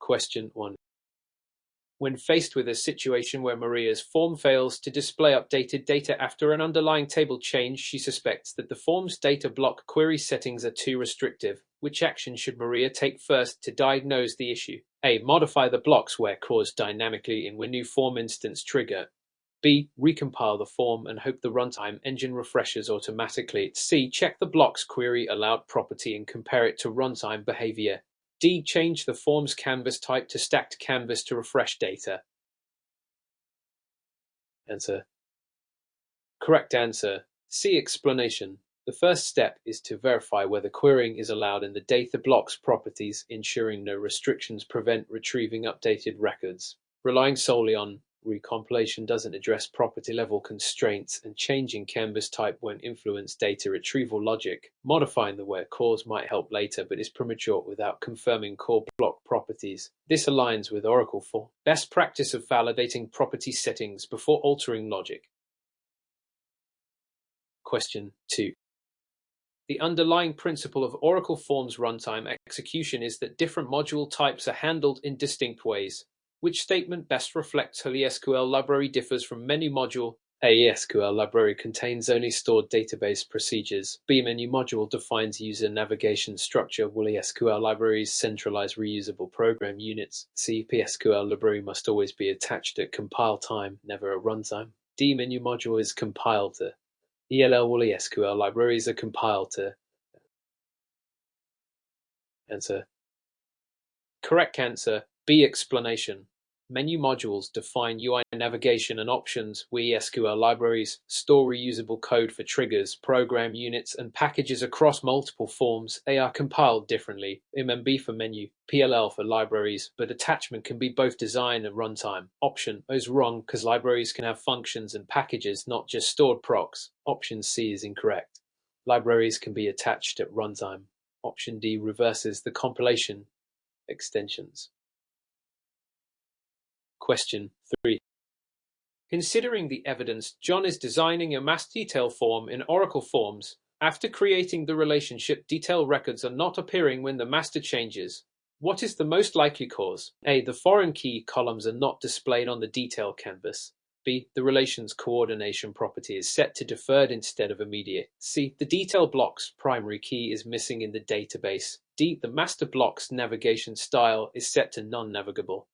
Question 1. When faced with a situation where Maria's form fails to display updated data after an underlying table change, she suspects that the form's data block query settings are too restrictive. Which action should Maria take first to diagnose the issue? A. Modify the blocks where caused dynamically in when new form instance trigger. B. Recompile the form and hope the runtime engine refreshes automatically. C. Check the block's query allowed property and compare it to runtime behavior. D. Change the form's canvas type to stacked canvas to refresh data. Answer. Correct answer. C. Explanation. The first step is to verify whether querying is allowed in the data block's properties, ensuring no restrictions prevent retrieving updated records. Relying solely on recompilation doesn't address property-level constraints, and changing canvas type won't influence data retrieval logic. Modifying the where cause might help later, but is premature without confirming core block properties. This aligns with Oracle for best practice of validating property settings before altering logic. Question 2. The underlying principle of Oracle Forms runtime execution is that different module types are handled in distinct ways. Which statement best reflects how the SQL library differs from menu module? A. SQL library contains only stored database procedures. B. Menu module defines user navigation structure. Woolly SQL libraries centralize reusable program units. C. PSQL library must always be attached at compile time, never at runtime. D. Menu module is compiled to. ELL Woolly SQL libraries are compiled to. Answer. Correct answer. B. Explanation. Menu modules define UI navigation and options. SQL libraries store reusable code for triggers, program units, and packages across multiple forms. They are compiled differently. MMB for menu, PLL for libraries, but attachment can be both design and runtime. Option is wrong because libraries can have functions and packages, not just stored procs. Option C is incorrect. Libraries can be attached at runtime. Option D reverses the compilation extensions. Question 3. Considering the evidence, John is designing a mass detail form in Oracle Forms. After creating the relationship, detail records are not appearing when the master changes. What is the most likely cause? A. The foreign key columns are not displayed on the detail canvas. B. The relations coordination property is set to deferred instead of immediate. C. The detail block's primary key is missing in the database. D. The master block's navigation style is set to non-navigable.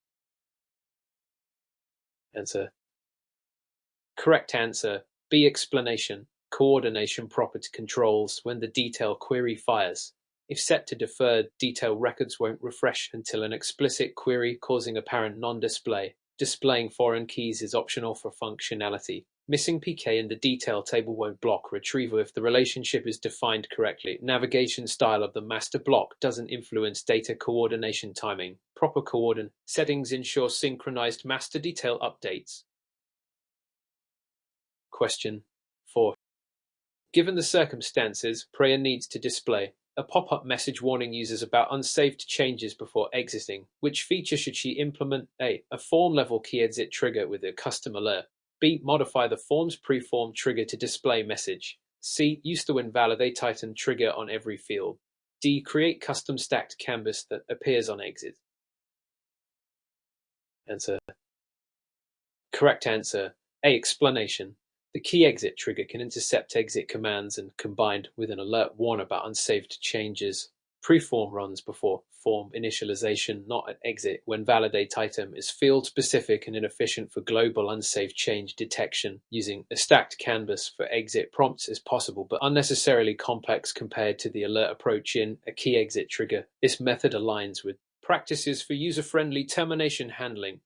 Answer. Correct answer. B. Explanation. Coordination property controls when the detail query fires. If set to deferred, detail records won't refresh until an explicit query causing apparent non-display. Displaying foreign keys is optional for functionality. Missing PK in the detail table won't block retrieval if the relationship is defined correctly. Navigation style of the master block doesn't influence data coordination timing. Proper coordinate settings ensure synchronized master detail updates. Question 4. Given the circumstances, Prayer needs to display a pop-up message warning users about unsaved changes before exiting. Which feature should she implement? A. A form-level key exit trigger with a custom alert. B. Modify the form's preform trigger to display message. C. Use the invalidate item trigger on every field. D. Create custom stacked canvas that appears on exit. Answer. Correct answer. A. Explanation. The key exit trigger can intercept exit commands and, combined with an alert, warn about unsaved changes. Preform runs before form initialization, not at exit, when validate item is field specific and inefficient for global unsaved change detection. Using a stacked canvas for exit prompts is possible, but unnecessarily complex compared to the alert approach in a key exit trigger. This method aligns with practices for user-friendly termination handling.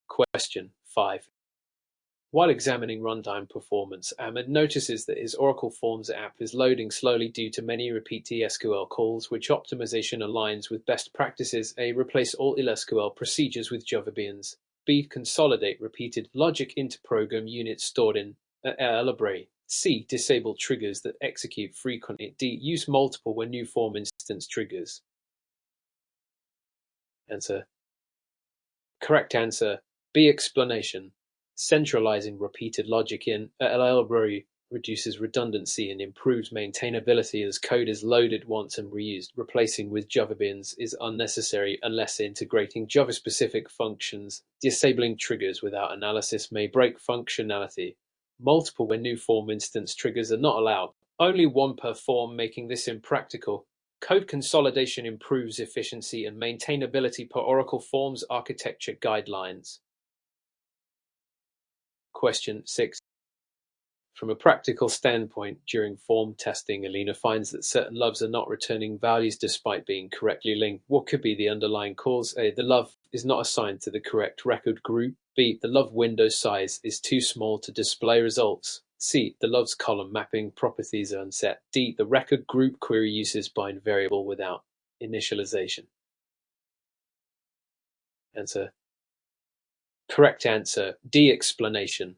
Question 5. While examining runtime performance, Ahmed notices that his Oracle Forms app is loading slowly due to many repeat SQL calls, which optimization aligns with best practices. A. Replace all SQL procedures with Java beans. B. Consolidate repeated logic into program units stored in a library. C. Disable triggers that execute frequently. D. Use multiple when new form instance triggers. Answer. Correct answer. B. Explanation. Centralizing repeated logic in a library reduces redundancy and improves maintainability as code is loaded once and reused. Replacing with Java bins is unnecessary unless integrating Java-specific functions. Disabling triggers without analysis may break functionality. Multiple when new form instance triggers are not allowed. Only one per form, making this impractical. Code consolidation improves efficiency and maintainability per Oracle Forms architecture guidelines. Question 6. From a practical standpoint, during form testing, Alina finds that certain loves are not returning values despite being correctly linked. What could be the underlying cause? A. The love is not assigned to the correct record group. B. The love window size is too small to display results. C. The love's column mapping properties are unset. D. The record group query uses bind variable without initialization. Answer. Correct answer. D. Explanation.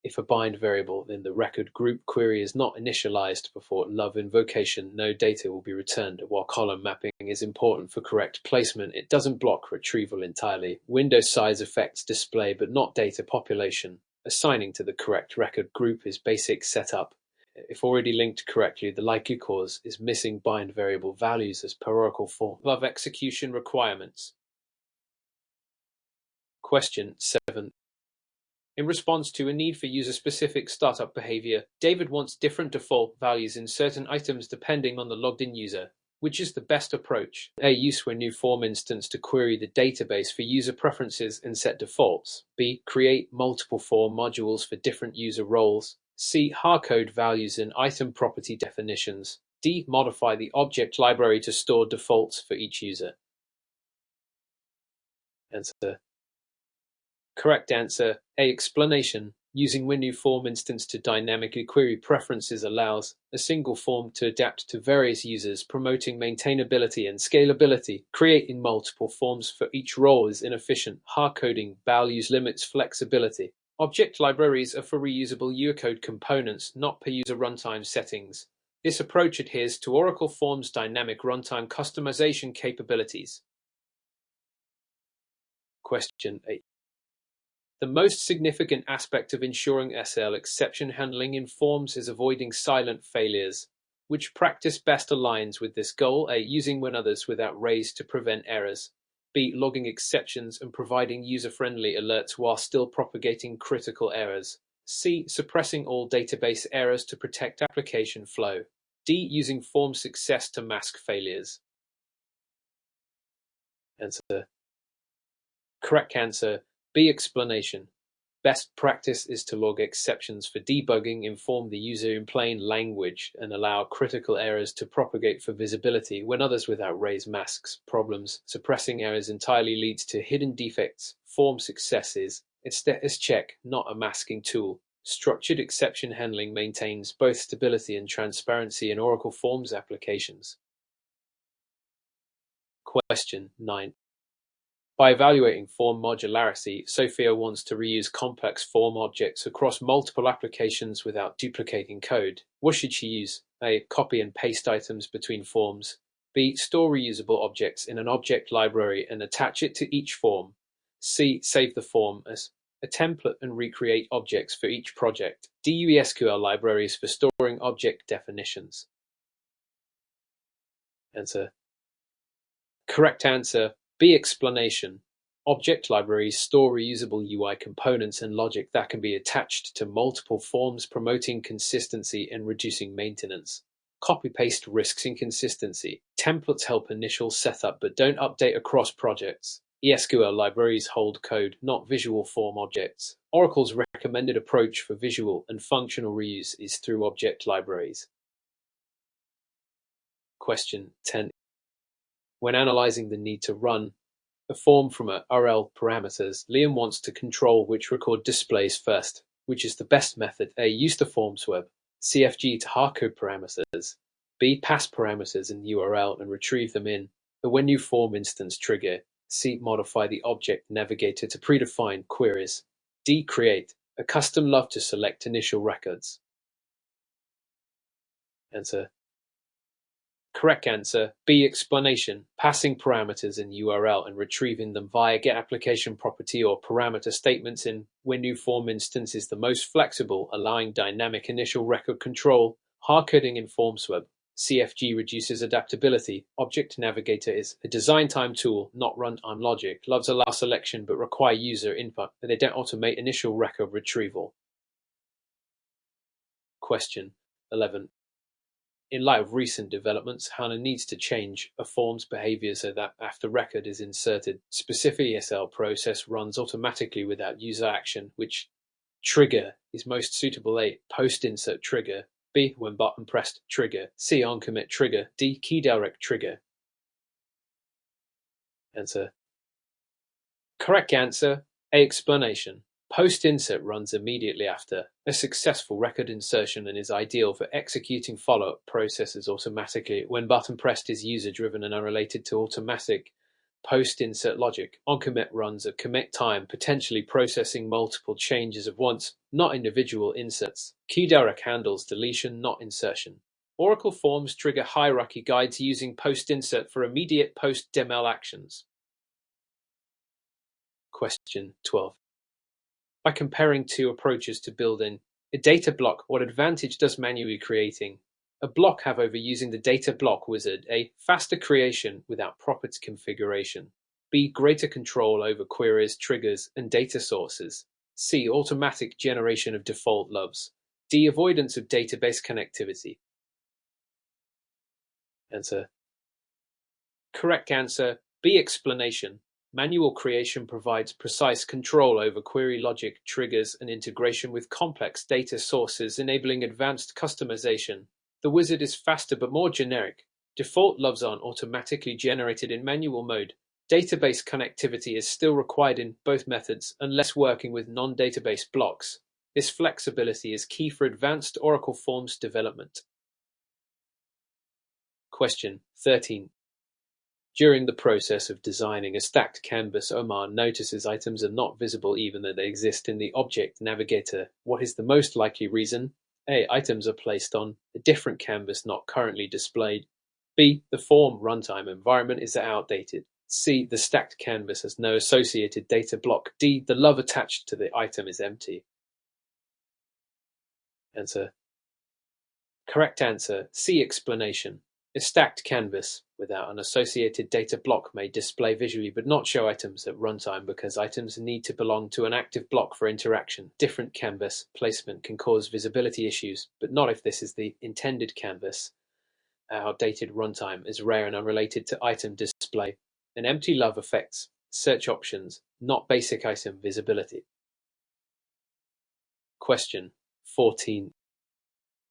If a bind variable in the record group query is not initialized before love invocation, no data will be returned. While column mapping is important for correct placement, it doesn't block retrieval entirely. Window size affects display but not data population. Assigning to the correct record group is basic setup. If already linked correctly, the likely cause is missing bind variable values as per Oracle form. Love execution requirements. Question 7. In response to a need for user-specific startup behavior, David wants different default values in certain items depending on the logged-in user. Which is the best approach? A. Use when new form instance to query the database for user preferences and set defaults. B. Create multiple form modules for different user roles. C. Hardcode values in item property definitions. D. Modify the object library to store defaults for each user. Answer. Correct answer. A. Explanation. Using when-new form instance to dynamically query preferences allows a single form to adapt to various users, promoting maintainability and scalability. Creating multiple forms for each role is inefficient. Hardcoding values limits flexibility. Object libraries are for reusable Unicode components, not per user runtime settings. This approach adheres to Oracle Forms dynamic runtime customization capabilities. Question 8. The most significant aspect of ensuring SL exception handling in forms is avoiding silent failures. Which practice best aligns with this goal? A. Using when others without raise to prevent errors. B. Logging exceptions and providing user-friendly alerts while still propagating critical errors. C. Suppressing all database errors to protect application flow. D. Using form success to mask failures. Answer. Correct answer. B. Explanation. Best practice is to log exceptions for debugging, inform the user in plain language, and allow critical errors to propagate for visibility when others without raise masks problems. Suppressing errors entirely leads to hidden defects. Form success is a status check, not a masking tool. Structured exception handling maintains both stability and transparency in Oracle Forms applications. Question 9. By evaluating form modularity, Sophia wants to reuse complex form objects across multiple applications without duplicating code. What should she use? A. Copy and paste items between forms. B. Store reusable objects in an object library and attach it to each form. C. Save the form as a template and recreate objects for each project. D. Use SQL libraries for storing object definitions. Answer. Correct answer. B. Explanation. Object libraries store reusable UI components and logic that can be attached to multiple forms, promoting consistency and reducing maintenance. Copy-paste risks inconsistency. Templates help initial setup but don't update across projects. SQL libraries hold code, not visual form objects. Oracle's recommended approach for visual and functional reuse is through object libraries. Question 10. When analyzing the need to run a form from a URL parameters, Liam wants to control which record displays first. Which is the best method? A. Use the forms web. CFG to hardcode parameters. B. Pass parameters in the URL and retrieve them in the when new form instance trigger. C. Modify the object navigator to predefine queries. D. Create a custom love to select initial records. Answer. Correct answer, B. Explanation. Passing parameters in URL and retrieving them via getApplicationProperty or parameter statements in WinNewForm instance is the most flexible, allowing dynamic initial record control. Hardcoding in FormSweb. CFG reduces adaptability. Object Navigator is a design time tool, not runtime logic. Loves allow selection but require user input, and they don't automate initial record retrieval. Question 11. In light of recent developments, HANA needs to change a form's behavior so that after record is inserted, specific ESL process runs automatically without user action. Which trigger is most suitable? A. Post-insert trigger. B. When button pressed trigger. C. On-commit trigger. D. Key direct trigger. Answer. Correct answer, A. Explanation. Post-insert runs immediately after a successful record insertion and is ideal for executing follow-up processes automatically. When button pressed is user-driven and unrelated to automatic post-insert logic. On-commit runs at commit time, potentially processing multiple changes at once, not individual inserts. Key direct handles deletion, not insertion. Oracle Forms trigger hierarchy guides using post-insert for immediate post-DML actions. Question 12. By comparing two approaches to building a data block, what advantage does manually creating a block have over using the data block wizard? A. Faster creation without property configuration. B. Greater control over queries, triggers, and data sources. C. Automatic generation of default loves. D. Avoidance of database connectivity. Answer. Correct answer, B. Explanation. Manual creation provides precise control over query logic, triggers, and integration with complex data sources, enabling advanced customization. The wizard is faster but more generic. Default loves aren't automatically generated in manual mode. Database connectivity is still required in both methods, unless working with non-database blocks. This flexibility is key for advanced Oracle Forms development. Question 13. During the process of designing a stacked canvas, Omar notices items are not visible even though they exist in the Object Navigator. What is the most likely reason? A. Items are placed on a different canvas not currently displayed. B. The form runtime environment is outdated. C. The stacked canvas has no associated data block. D. The love attached to the item is empty. Answer. Correct answer, C. Explanation. A stacked canvas without an associated data block may display visually but not show items at runtime because items need to belong to an active block for interaction. Different canvas placement can cause visibility issues, but not if this is the intended canvas. Outdated runtime is rare and unrelated to item display. An empty love affects search options, not basic item visibility. Question 14.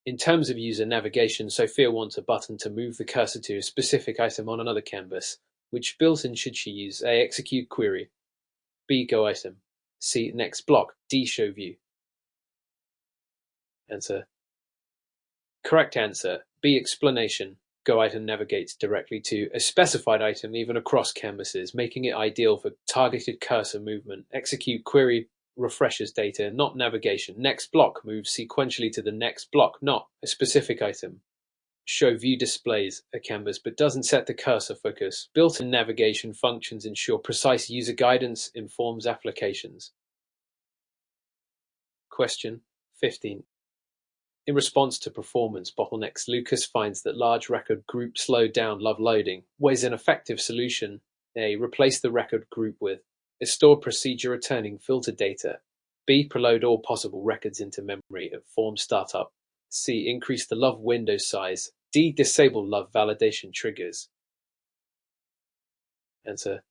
In terms of user navigation, Sophia wants a button to move the cursor to a specific item on another canvas. Which built-in should she use? A. Execute query. B. Go item. C. Next block. D. Show view. Answer. Correct answer, B. Explanation. Go item navigates directly to a specified item even across canvases, making it ideal for targeted cursor movement. Execute query refreshes data, not navigation. Next block moves sequentially to the next block, not a specific item. Show view displays a canvas but doesn't set the cursor focus. Built-in navigation functions ensure precise user guidance in Forms applications. Question 15. In response to performance bottlenecks, Lucas finds that large record groups slow down love loading. What is an effective solution? A. Replace the record group with a stored procedure returning filter data. B. Preload all possible records into memory at form startup. C. Increase the love window size. D. Disable love validation triggers. Answer.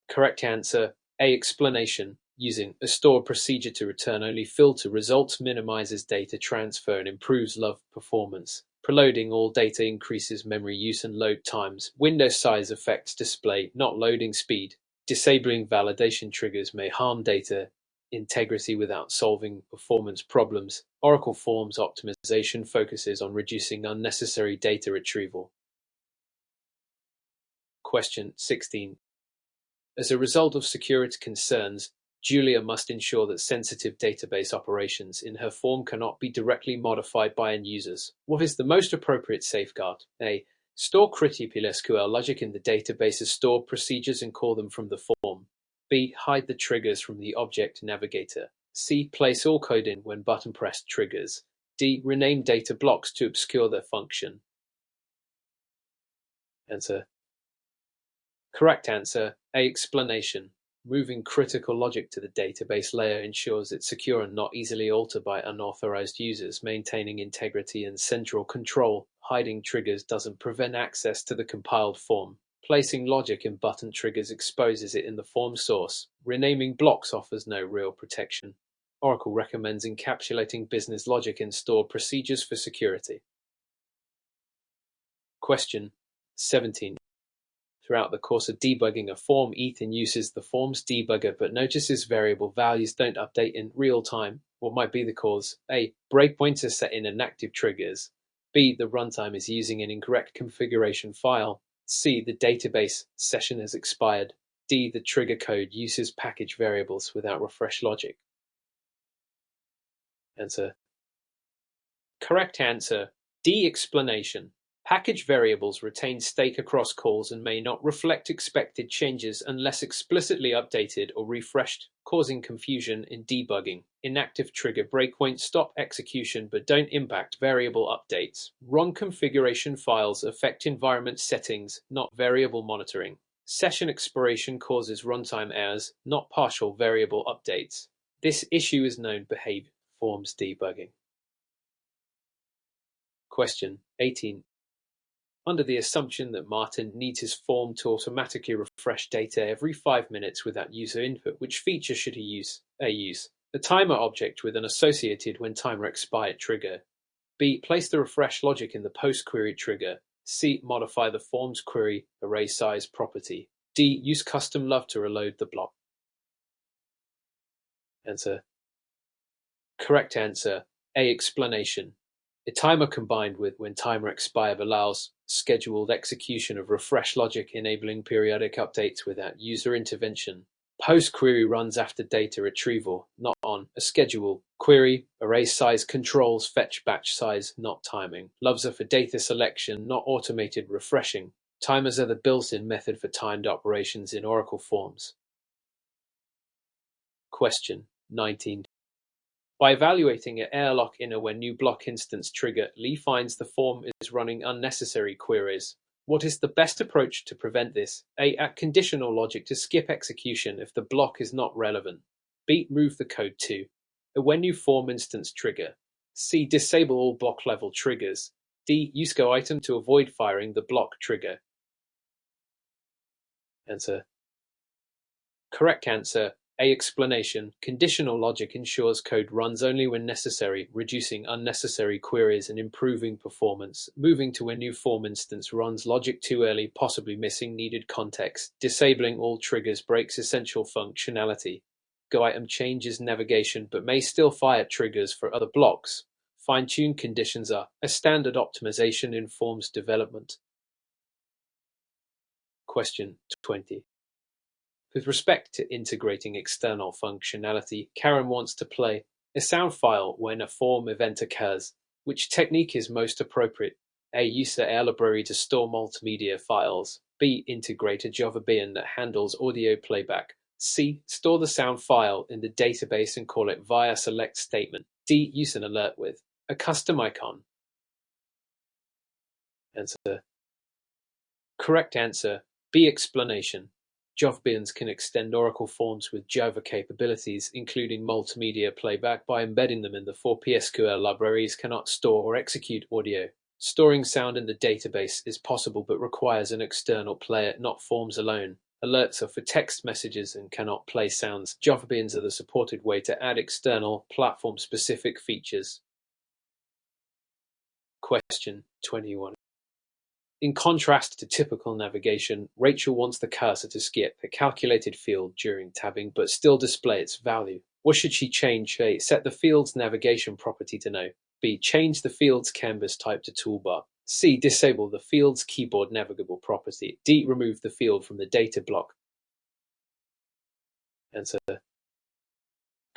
Correct answer, A. Explanation. Using a stored procedure to return only filter results minimizes data transfer and improves love performance. Preloading all data increases memory use and load times. Window size affects display, not loading speed. Disabling validation triggers may harm data integrity without solving performance problems. Oracle Forms optimization focuses on reducing unnecessary data retrieval. Question 16. As a result of security concerns, Julia must ensure that sensitive database operations in her form cannot be directly modified by end users. What is the most appropriate safeguard? A. Store critical SQL logic in the database as stored procedures and call them from the form. B. Hide the triggers from the object navigator. C. Place all code in when button pressed triggers. D. Rename data blocks to obscure their function. Answer. Correct answer. A. Explanation. Moving critical logic to the database layer ensures it's secure and not easily altered by unauthorized users, maintaining integrity and central control. Hiding triggers doesn't prevent access to the compiled form. Placing logic in button triggers exposes it in the form source. Renaming blocks offers no real protection. Oracle recommends encapsulating business logic in stored procedures for security. Question 17. Throughout the course of debugging a form, Ethan uses the form's debugger but notices variable values don't update in real time. What might be the cause? A. Breakpoints are set in inactive triggers. B. The runtime is using an incorrect configuration file. C. The database session has expired. D. The trigger code uses package variables without refresh logic. Answer. Correct answer. D. Explanation. Package variables retain state across calls and may not reflect expected changes unless explicitly updated or refreshed, causing confusion in debugging. Inactive trigger breakpoints stop execution but don't impact variable updates. Wrong configuration files affect environment settings, not variable monitoring. Session expiration causes runtime errors, not partial variable updates. This issue is known behavior forms debugging. Question 18. Under the assumption that Martin needs his form to automatically refresh data every 5 minutes without user input, which feature should he use? A. Use a timer object with an associated when timer expired trigger. B. Place the refresh logic in the post query trigger. C. Modify the form's query array size property. D. Use custom love to reload the block. Answer. Correct answer. A. Explanation. A timer combined with when timer expired allows scheduled execution of refresh logic, enabling periodic updates without user intervention. Post query runs after data retrieval, not on a schedule. Query array size controls fetch batch size, not timing. Loves are for data selection, not automated refreshing. Timers are the built-in method for timed operations in Oracle forms. Question 19. By evaluating an airlock inner when new block instance trigger, Lee finds the form is running unnecessary queries. What is the best approach to prevent this? A. Add conditional logic to skip execution if the block is not relevant. B. Move the code to a when new form instance trigger. C. Disable all block level triggers. D. Use go item to avoid firing the block trigger. Answer. Correct answer. A. Explanation. Conditional logic ensures code runs only when necessary, reducing unnecessary queries and improving performance. Moving to a new form instance runs logic too early, possibly missing needed context. Disabling all triggers breaks essential functionality. Go item changes navigation but may still fire triggers for other blocks. Fine-tuned conditions are a standard optimization in forms development. Question 20. With respect to integrating external functionality, Karen wants to play a sound file when a form event occurs. Which technique is most appropriate? A. Use the air library to store multimedia files. B. Integrate a Java bin that handles audio playback. C. Store the sound file in the database and call it via select statement. D. Use an alert with a custom icon. Answer. Correct answer. B. Explanation. Java bins can extend Oracle forms with Java capabilities, including multimedia playback, by embedding them in the 4PSQL libraries cannot store or execute audio. Storing sound in the database is possible but requires an external player, not forms alone. Alerts are for text messages and cannot play sounds. Java bins are the supported way to add external, platform-specific features. Question 21. In contrast to typical navigation, Rachel wants the cursor to skip a calculated field during tabbing but still display its value. What should she change? A. Set the field's navigation property to no. B. Change the field's canvas type to toolbar. C. Disable the field's keyboard navigable property. D. Remove the field from the data block. Answer.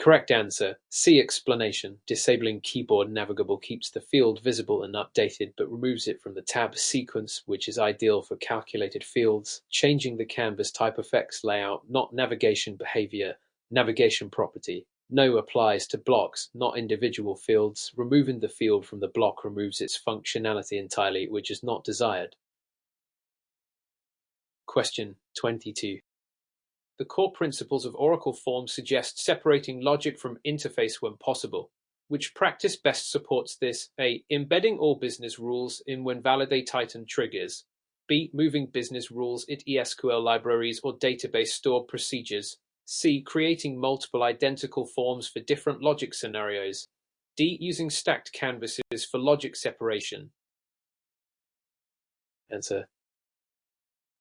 Correct answer. C. Explanation. Disabling keyboard navigable keeps the field visible and updated, but removes it from the tab sequence, which is ideal for calculated fields. Changing the canvas type affects layout, not navigation behavior. Navigation property. No applies to blocks, not individual fields. Removing the field from the block removes its functionality entirely, which is not desired. Question 22. The core principles of Oracle Forms suggest separating logic from interface when possible. Which practice best supports this? A. Embedding all business rules in when validate item triggers. B. Moving business rules into SQL libraries or database stored procedures. C. Creating multiple identical forms for different logic scenarios. D. Using stacked canvases for logic separation. Answer.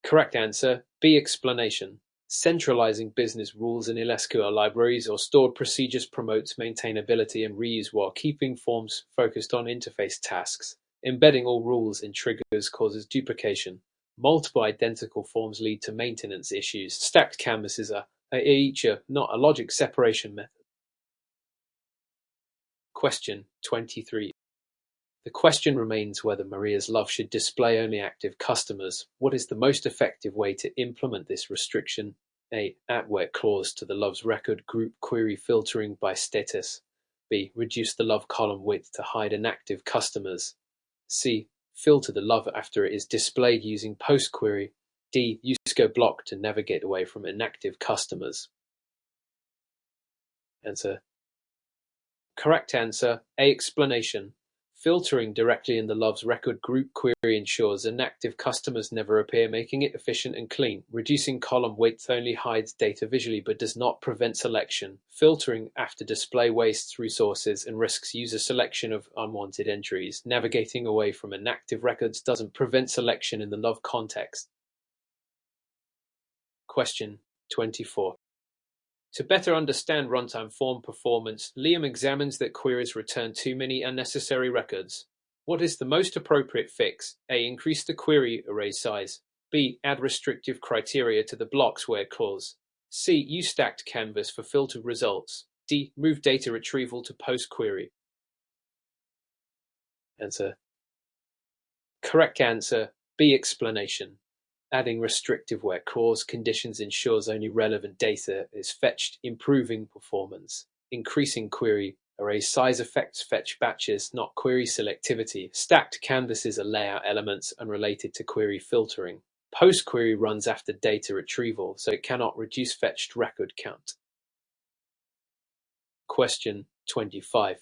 Correct answer. B. Explanation. Centralizing business rules in SQL libraries or stored procedures promotes maintainability and reuse while keeping forms focused on interface tasks. Embedding all rules in triggers causes duplication. Multiple identical forms lead to maintenance issues. Stacked canvases are a feature, not a logic separation method. Question 23. The question remains whether Maria's love should display only active customers. What is the most effective way to implement this restriction? A. Add where clause to the love's record group query filtering by status. B. Reduce the love column width to hide inactive customers. C. Filter the love after it is displayed using post query. D. Use go block to navigate away from inactive customers. Answer. Correct answer. A. Explanation. Filtering directly in the love's record group query ensures inactive customers never appear, making it efficient and clean. Reducing column width only hides data visually but does not prevent selection. Filtering after display wastes resources and risks user selection of unwanted entries. Navigating away from inactive records doesn't prevent selection in the love context. Question 24. To better understand runtime form performance, Liam examines that queries return too many unnecessary records. What is the most appropriate fix? A. Increase the query array size. B. Add restrictive criteria to the blocks where clause. C. Use stacked canvas for filtered results. D. Move data retrieval to post query. Answer. Correct answer. B. Explanation. Adding restrictive where clause conditions ensures only relevant data is fetched, improving performance. Increasing query array size affects fetch batches, not query selectivity. Stacked canvases are layout elements unrelated to query filtering. Post query runs after data retrieval, so it cannot reduce fetched record count. Question 25.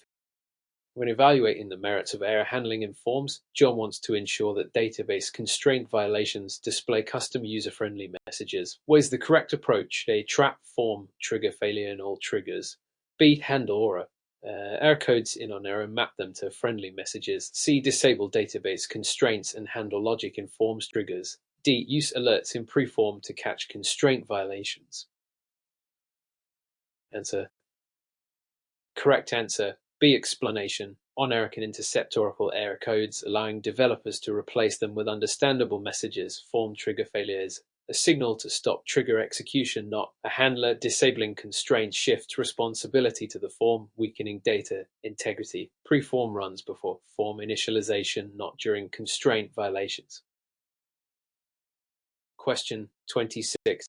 When evaluating the merits of error handling in forms, John wants to ensure that database constraint violations display custom user-friendly messages. What is the correct approach? A. Trap form trigger failure in all triggers. B. Handle error codes in on error, map them to friendly messages. C. Disable database constraints and handle logic in forms triggers. D. Use alerts in preform to catch constraint violations. Answer. Correct answer. B. Explanation. On-error can intercept Oracle error codes, allowing developers to replace them with understandable messages. Form trigger failures. A signal to stop trigger execution, not a handler. Disabling constraints shifts responsibility to the form, weakening data integrity. Preform runs before form initialization, not during constraint violations. Question 26.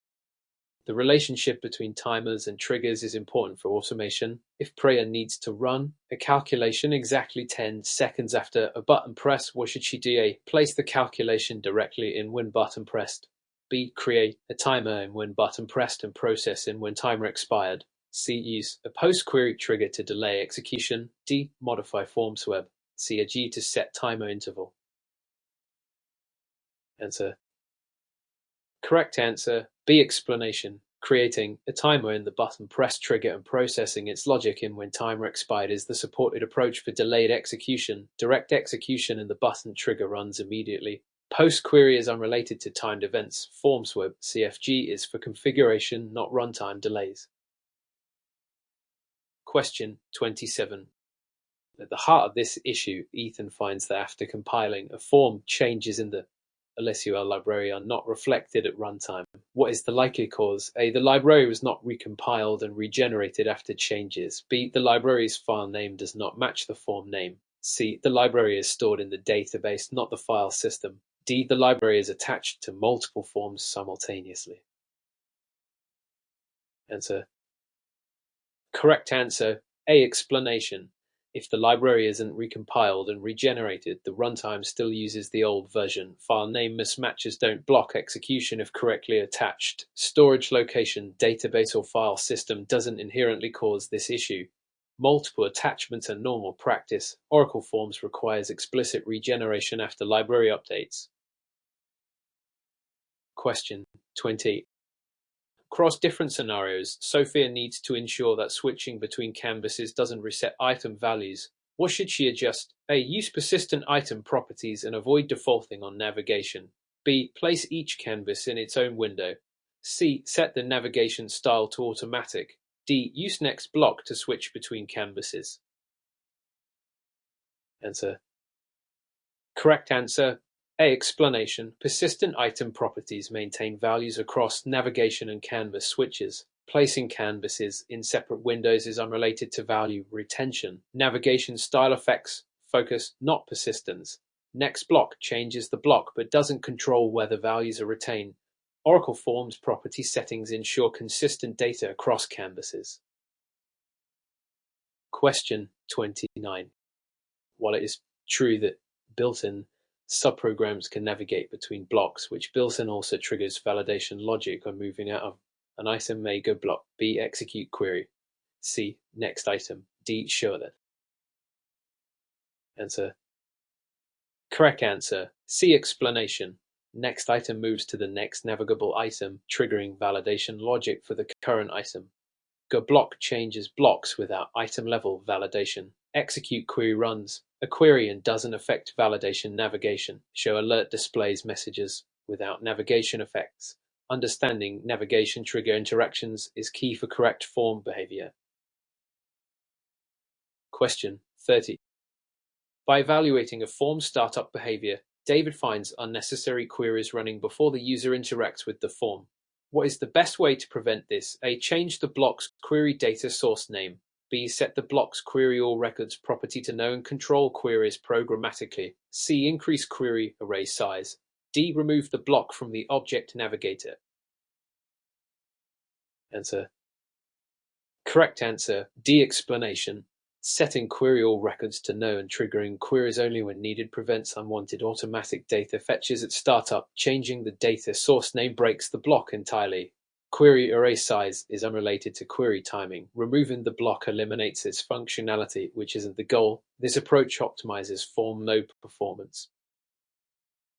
The relationship between timers and triggers is important for automation. If prayer needs to run a calculation exactly 10 seconds after a button press, what should she do? A. Place the calculation directly in when button pressed. B. Create a timer in when button pressed and process in when timer expired. C. Use a post-query trigger to delay execution. D. Modify forms web. C. A G to set timer interval. Answer. Correct answer. B. Explanation. Creating a timer in the button press trigger and processing its logic in when timer expired is the supported approach for delayed execution. Direct execution in the button trigger runs immediately. Post query is unrelated to timed events. Forms web CFG is for configuration, not runtime delays. Question 27. At the heart of this issue, Ethan finds that after compiling, a form changes in the LSUL library are not reflected at runtime. What is the likely cause? A. The library was not recompiled and regenerated after changes. B. The library's file name does not match the form name. C. The library is stored in the database, not the file system. D. The library is attached to multiple forms simultaneously. Answer. Correct answer, A. Explanation. If the library isn't recompiled and regenerated, the runtime still uses the old version. File name mismatches don't block execution if correctly attached. Storage location, database, or file system doesn't inherently cause this issue. Multiple attachments are normal practice. Oracle Forms requires explicit regeneration after library updates. Question 20. Across different scenarios, Sophia needs to ensure that switching between canvases doesn't reset item values. What should she adjust? A. Use persistent item properties and avoid defaulting on navigation. B. Place each canvas in its own window. C. Set the navigation style to automatic. D. Use next block to switch between canvases. Answer. Correct answer, A. Explanation. Persistent item properties maintain values across navigation and canvas switches. Placing canvases in separate windows is unrelated to value retention. Navigation style affects focus, not persistence. Next block changes the block but doesn't control whether values are retained. Oracle Forms property settings ensure consistent data across canvases. Question 29. While it is true that built-in subprograms can navigate between blocks, which built-in also triggers validation logic on moving out of an item, A. Go block. B. Execute query. C. Next item. D. Show that. Answer. Correct answer, C. Explanation. Next item moves to the next navigable item, triggering validation logic for the current item. Go block changes blocks without item-level validation. Execute query runs a query and doesn't affect validation navigation. Show alert displays messages without navigation effects. Understanding navigation trigger interactions is key for correct form behavior. Question 30. By evaluating a form startup behavior, David finds unnecessary queries running before the user interacts with the form. What is the best way to prevent this? A. Change the block's query data source name. B. Set the block's query all records property to know and control queries programmatically. C. Increase query array size. D. Remove the block from the object navigator. Answer. Correct answer, D. Explanation. Setting query all records to know and triggering queries only when needed prevents unwanted automatic data fetches at startup. Changing the data source name breaks the block entirely. Query array size is unrelated to query timing. Removing the block eliminates its functionality, which isn't the goal. This approach optimizes form node performance.